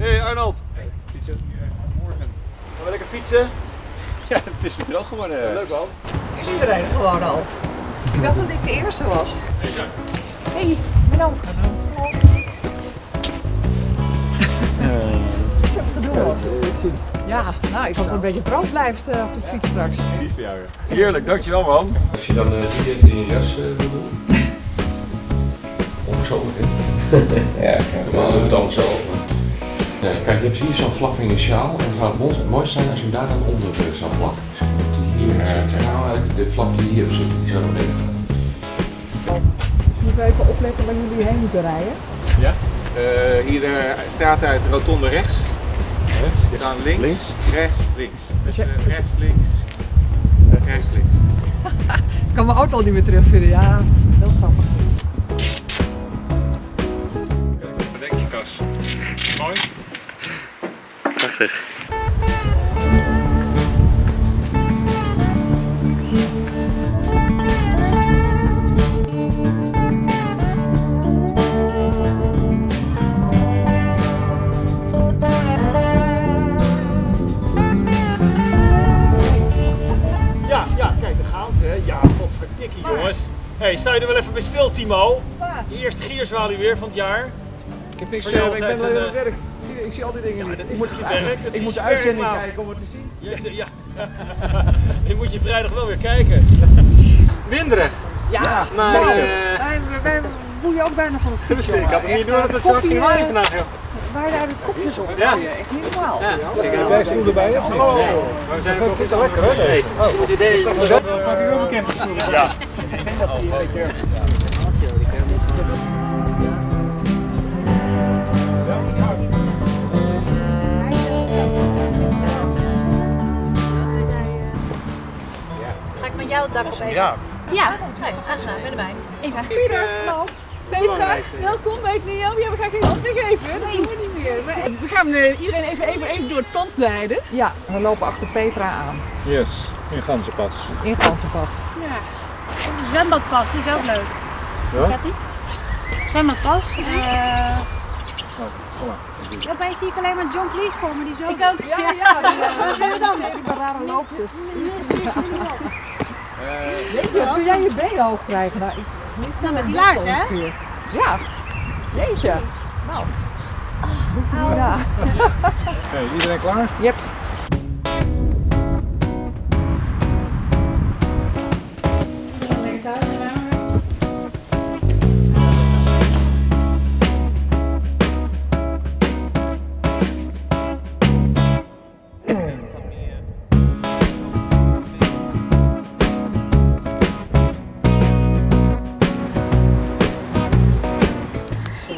Hey Arnold. Hey, morgen. Gaan we lekker fietsen? Ja, het is weer droog geworden. Ja, leuk man. Is iedereen gewoon al? Ik dacht dat ik de eerste was. Hey, Menno. Ja, nou, ik hoop dat het een beetje droog blijft op de fiets straks. Lief voor jou. Heerlijk, dankjewel man. Als je dan die even in je jas wil doen. Of zo, hè? Ja, normaal doen we het allemaal zo. Kijk, je hebt hier zo'n flap in je sjaal en het zou het mooi zijn als je hem daar dan onder zou plakken. Hier, nou, de flap die hier zit, die zou nog even. Moeten we even opletten waar jullie heen moeten rijden? Ja? Hier de straat uit, rotonde rechts. Je gaat links, rechts, links. Dus rechts, links, rechts, links. Ik kan mijn auto al niet meer terugvinden, ja. Heel grappig. Wat denk je, Cas? Mooi? Prachtig. Ja, kijk, daar gaan ze, hè. Ja, potverdikkie jongens. Hey, sta je er wel even bij stil, Timo? Je eerste gierzwaluw weer van het jaar. Ik heb niks, Voor jou ik ben altijd wel een, aan het werk. Ik zie al die dingen niet. Dat is je werk. Ik moet de uitzending kijken om het te zien. Ja. Die moet je vrijdag wel weer kijken. Winderig. Ja, Maar wij boeien ook bijna van het fietsen. ik had het niet door dat het zo hard ging waaien vandaag, joh. Wij rijden het kopjes op. Ja. Echt niet normaal. Wij stoel erbij. Oh, we zijn Dat zit er lekker, hè? Hey. Maak ik ook een camperstoel? Ja. Ga ik met jou het dak op even? Ja. Ja, aangenaam, ben erbij. Even. Peter, nou. Petra, welkom bij Neo. Ja, we gaan geen hand meer geven. Dat doen we niet meer. We gaan iedereen even door het pand leiden. Ja, we lopen achter Petra aan. Yes, in Ganzenpas. In Ganzenpad. Ja. Het zwembadpas, die is ook leuk. Ja? Gaat die? Zwembadpas. Kom maar. Daarbij zie ik alleen maar John Vlies voor me, die zo. Ik ook. Ja, dat zijn we dan. Deze rare loopjes. Kun jij je benen hoog krijgen? Nou, Nou, met die laars, hè? ongeveer. Ja. Jeetje. Nou. Ja. Hey, iedereen klaar? Yep.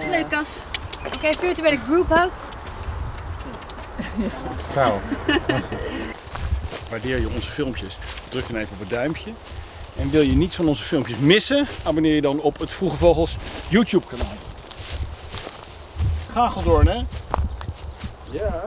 Leuk, Cas. Oké, virtuele group hug. Gauw. Waardeer je onze filmpjes? Druk dan even op het duimpje. En wil je niets van onze filmpjes missen? Abonneer je dan op het Vroege Vogels YouTube kanaal. Gageldoorn, hè? Ja.